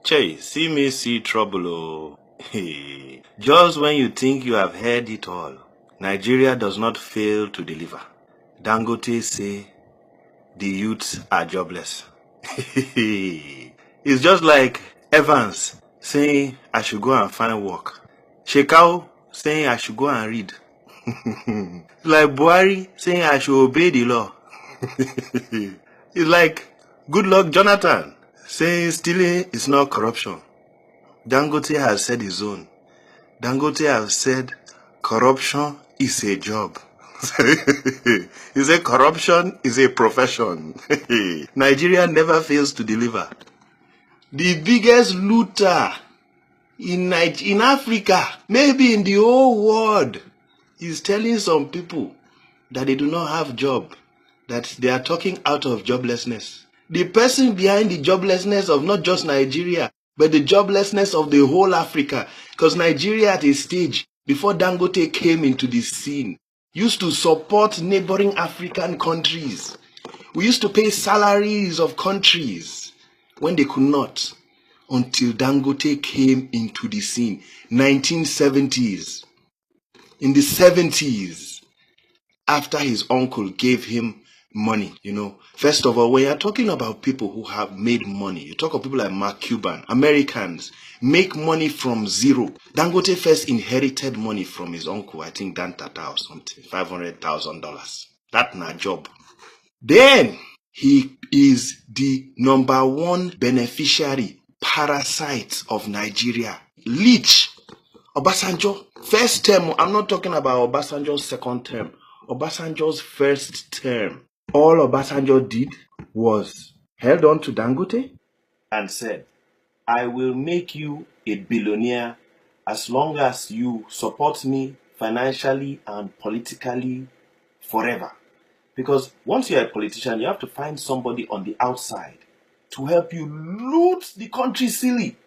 Che, see me see trouble, oh. Hey. Just when you think you have heard it all, Nigeria does not fail to deliver. Dangote say the youths are jobless. It's just like Evans saying I should go and find work. Shekau saying I should go and read. Like Buhari saying I should obey the law. It's like good luck Jonathan saying stealing is not corruption. Dangote has said his own. Dangote has said corruption is a job. He said corruption is a profession. Nigeria never fails to deliver. The biggest looter in Africa, maybe in the whole world, is telling some people that they do not have job, that they are talking out of joblessness. The person behind the joblessness of not just Nigeria, but the joblessness of the whole Africa, because Nigeria at a stage, before Dangote came into the scene, used to support neighboring African countries. We used to pay salaries of countries when they could not, until Dangote came into the scene. 1970s. In the 70s, after his uncle gave him money, First of all, when you're talking about people who have made money, you talk of people like Mark Cuban, Americans, make money from zero. Dangote first inherited money from his uncle, I think Dan Tata or something, $500,000. That's not a job. Then, he is the number one beneficiary, parasite of Nigeria. Leech. Obasanjo, first term, I'm not talking about Obasanjo's second term. Obasanjo's first term, all Obasanjo did was held on to Dangote and said, I will make you a billionaire as long as you support me financially and politically forever. Because once you're a politician, you have to find somebody on the outside to help you loot the country silly,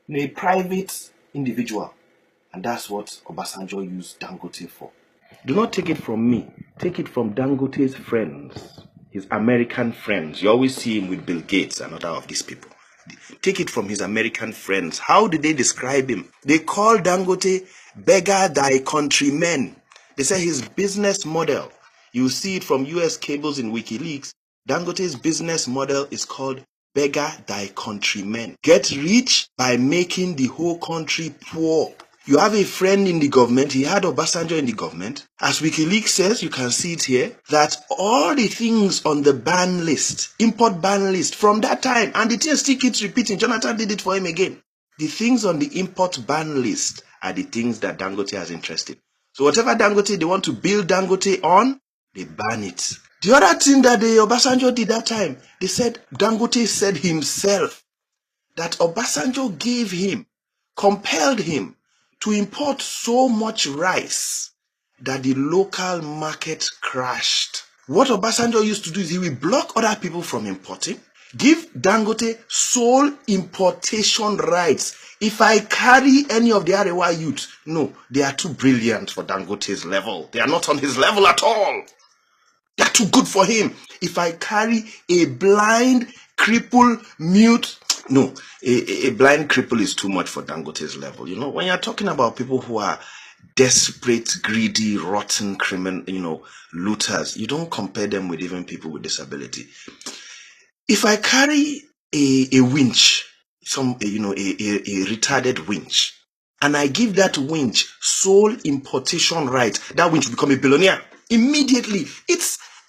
a private individual. And that's what Obasanjo used Dangote for. Do not take it from me. Take it from Dangote's friends, his American friends. You always see him with Bill Gates and other of these people. Take it from his American friends. How did they describe him? They call Dangote beggar thy countrymen. They say his business model, you see it from US cables in WikiLeaks, Dangote's business model is called beggar thy countrymen. Get rich by making the whole country poor. You have a friend in the government, he had Obasanjo in the government. As WikiLeaks says, you can see it here, that all the things on the ban list, import ban list from that time, and the thing still keeps repeating, Jonathan did it for him again. The things on the import ban list are the things that Dangote has interested. So whatever Dangote they want to build Dangote on, they ban it. The other thing that the Obasanjo did that time, they said, Dangote said himself that Obasanjo gave him, compelled him to import so much rice that the local market crashed. What Obasanjo used to do is he will block other people from importing, give Dangote sole importation rights. If I carry any of the Arewa youth, no, they are too brilliant for Dangote's level. They are not on his level at all. They are too good for him. If I carry a blind, cripple, mute, no, a blind cripple is too much for Dangote's level. When you're talking about people who are desperate, greedy, rotten, criminal, looters, you don't compare them with even people with disability. If I carry a winch, a retarded winch, and I give that winch sole importation right, that winch will become a billionaire immediately.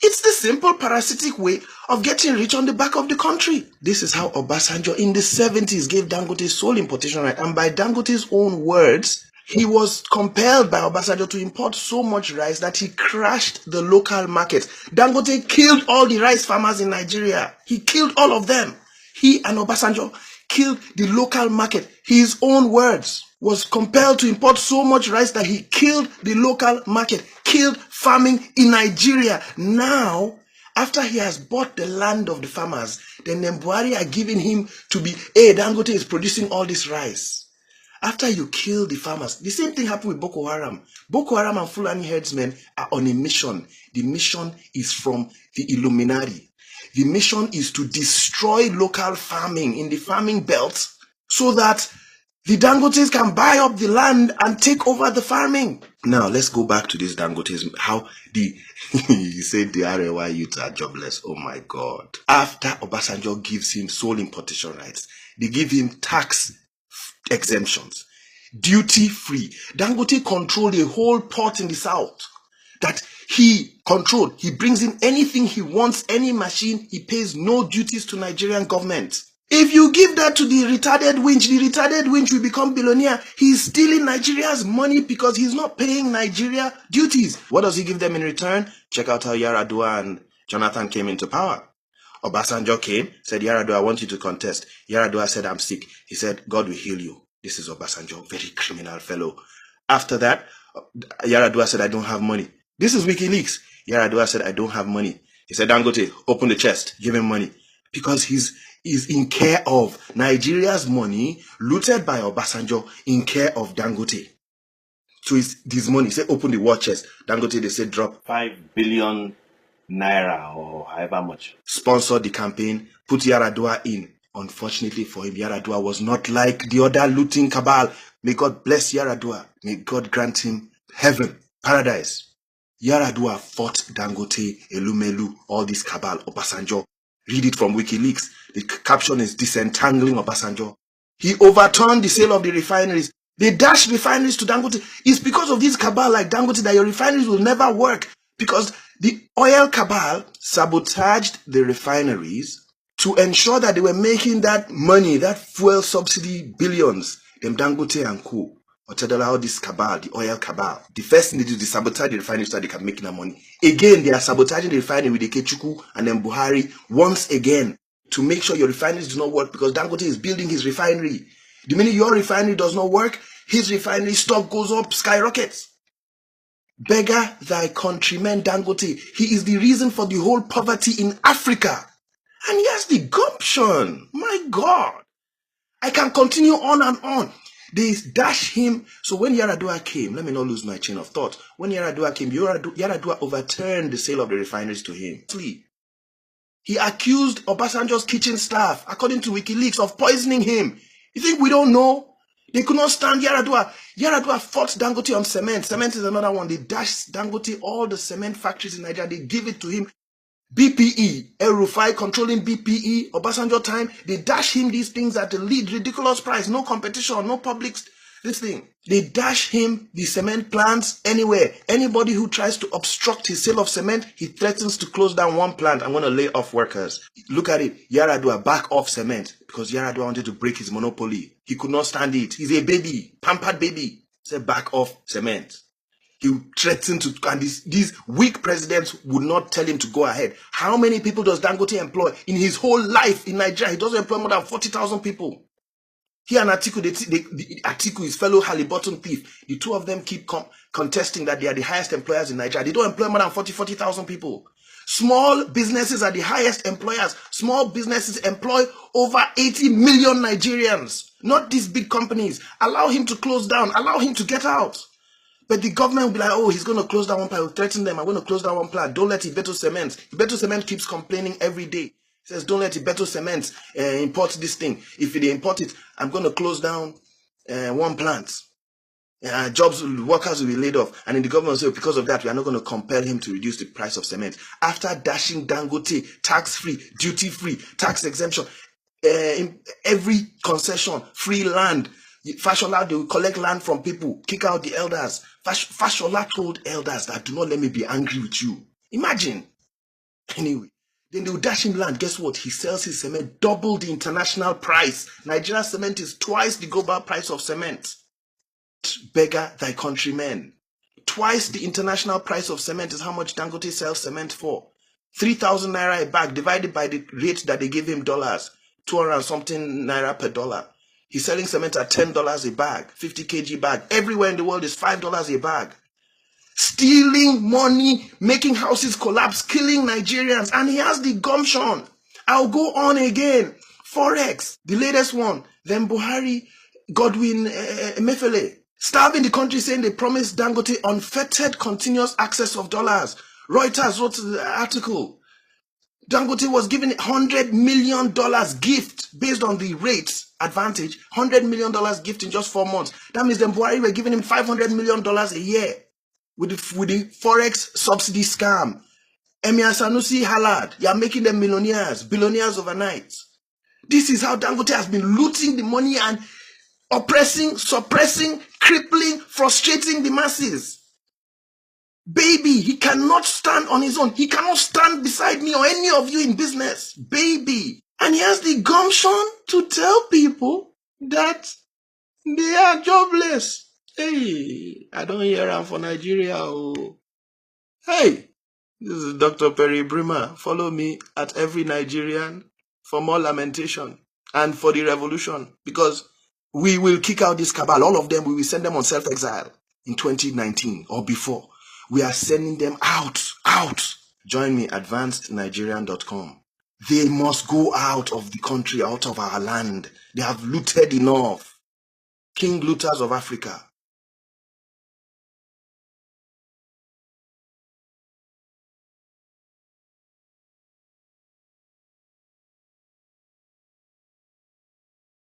It's the simple parasitic way of getting rich on the back of the country. This is how Obasanjo in the 70s gave Dangote sole importation right. And by Dangote's own words, he was compelled by Obasanjo to import so much rice that he crashed the local market. Dangote killed all the rice farmers in Nigeria. He killed all of them. He and Obasanjo killed the local market. His own words, was compelled to import so much rice that he killed the local market, killed farming in Nigeria. Now, after he has bought the land of the farmers, then Buhari are giving him to be, hey, Dangote is producing all this rice. After you kill the farmers, the same thing happened with Boko Haram. Boko Haram and Fulani herdsmen are on a mission. The mission is from the Illuminati. The mission is to destroy local farming in the farming belt so that the Dangotes can buy up the land and take over the farming. Now, let's go back to this Dangotes. How he said the RLY youths are jobless. Oh my God. After Obasanjo gives him sole importation rights, they give him tax exemptions, duty free. Dangote controlled a whole port in the south that he controlled. He brings in anything he wants, any machine. He pays no duties to Nigerian government. If you give that to the retarded winch will become billionaire. He's stealing Nigeria's money because he's not paying Nigeria duties. What does he give them in return? Check out how Yaradua and Jonathan came into power. Obasanjo came, said, Yaradua, I want you to contest. Yaradua said, I'm sick. He said, God will heal you. This is Obasanjo, very criminal fellow. After that, Yaradua said, I don't have money. This is WikiLeaks. Yaradua said, I don't have money. He said, Dangote, open the chest, give him money. Because he's in care of Nigeria's money looted by Obasanjo in care of Dangote. So it's this money. He said, open the war chest. Dangote, they said, drop 5 billion naira or however much. Sponsor the campaign, put Yaradua in. Unfortunately for him, Yaradua was not like the other looting cabal. May God bless Yaradua. May God grant him heaven, paradise. Yaradua fought Dangote, Elumelu, all this cabal, Obasanjo. Read it from WikiLeaks. The caption is disentangling Obasanjo. He overturned the sale of the refineries. They dashed refineries to Dangote. It's because of this cabal like Dangote that your refineries will never work. Because the oil cabal sabotaged the refineries to ensure that they were making that money, that fuel subsidy billions. Them Dangote and co. Or tell how this cabal, the oil cabal. The first thing they do is sabotage the refinery so that they can make that money. Again, they are sabotaging the refinery with the Kechuku and then Buhari once again to make sure your refineries do not work because Dangote is building his refinery. The minute your refinery does not work, his refinery stock goes up, skyrockets. Beggar thy countrymen, Dangote. He is the reason for the whole poverty in Africa. And he has the gumption. My God. I can continue on and on. They dash him. So when Yaradua came, let me not lose my chain of thought. When Yaradua came, Yaradua overturned the sale of the refineries to him. He accused Obasanjo's kitchen staff, according to WikiLeaks, of poisoning him. You think we don't know? They could not stand Yaradua. Yaradua fought Dangote on cement. Cement is another one. They dashed Dangote all the cement factories in Nigeria. They give it to him. BPE, El Rufai controlling BPE, Obasanjo time, they dash him these things at a ridiculous price, no competition, no public, this thing. They dash him the cement plants anywhere. Anybody who tries to obstruct his sale of cement, he threatens to close down one plant. I'm going to lay off workers. Look at it, Yaradua back off cement because Yaradua wanted to break his monopoly. He could not stand it. He's a baby, pampered baby. He said back off cement. He threatened to, and these weak presidents would not tell him to go ahead. How many people does Dangote employ in his whole life in Nigeria? He doesn't employ more than 40,000 people. He and Atiku, Atiku, his fellow Halliburton thief, the two of them keep contesting that they are the highest employers in Nigeria. They don't employ more than 40,000 people. Small businesses are the highest employers. Small businesses employ over 80 million Nigerians, not these big companies. Allow him to close down. Allow him to get out. But the government will be like, oh, he's going to close down one plant. We'll threaten them. I'm going to close down one plant. Don't let Ibeto Cement. Ibeto Cement keeps complaining every day. He says, don't let Ibeto Cement import this thing. If they import it, I'm going to close down one plant. Workers will be laid off. And then the government will say, because of that, we are not going to compel him to reduce the price of cement. After dashing Dangote, tax-free, duty-free, tax exemption, in every concession, free land, Fashola, they will collect land from people, kick out the elders. Fashola told elders that do not let me be angry with you. Imagine. Anyway, then they will dash him land. Guess what? He sells his cement double the international price. Nigerian cement is twice the global price of cement. Beggar thy countrymen. Twice the international price of cement is how much Dangote sells cement for. 3,000 naira a bag divided by the rate that they give him dollars. 200 and something naira per dollar. He's selling cement at $10 a bag, 50 kg bag. Everywhere in the world is $5 a bag. Stealing money, making houses collapse, killing Nigerians. And he has the gumption. I'll go on again. Forex, the latest one. Then Buhari, Godwin Emefiele. Starving the country saying they promised Dangote unfettered continuous access of dollars. Reuters wrote the article. Dangote was given $100 million gift based on the rates advantage. $100 million gift in just 4 months. That means the Buhari were giving him $500 million a year with the Forex subsidy scam. Emir Sanusi Halad, you are making them millionaires, billionaires overnight. This is how Dangote has been looting the money and oppressing, suppressing, crippling, frustrating the masses. Baby, he cannot stand on his own. He cannot stand beside me or any of you in business. Baby. And he has the gumption to tell people that they are jobless. Hey, I don't hear him for Nigeria. Oh. Hey. This is Dr. Perry Brimmer. Follow me at Every Nigerian for more lamentation and for the revolution, because we will kick out this cabal. All of them, we will send them on self-exile in 2019 or before. We are sending them out. Join me, advancednigerian.com. They must go out of the country, out of our land. They have looted enough. King looters of Africa.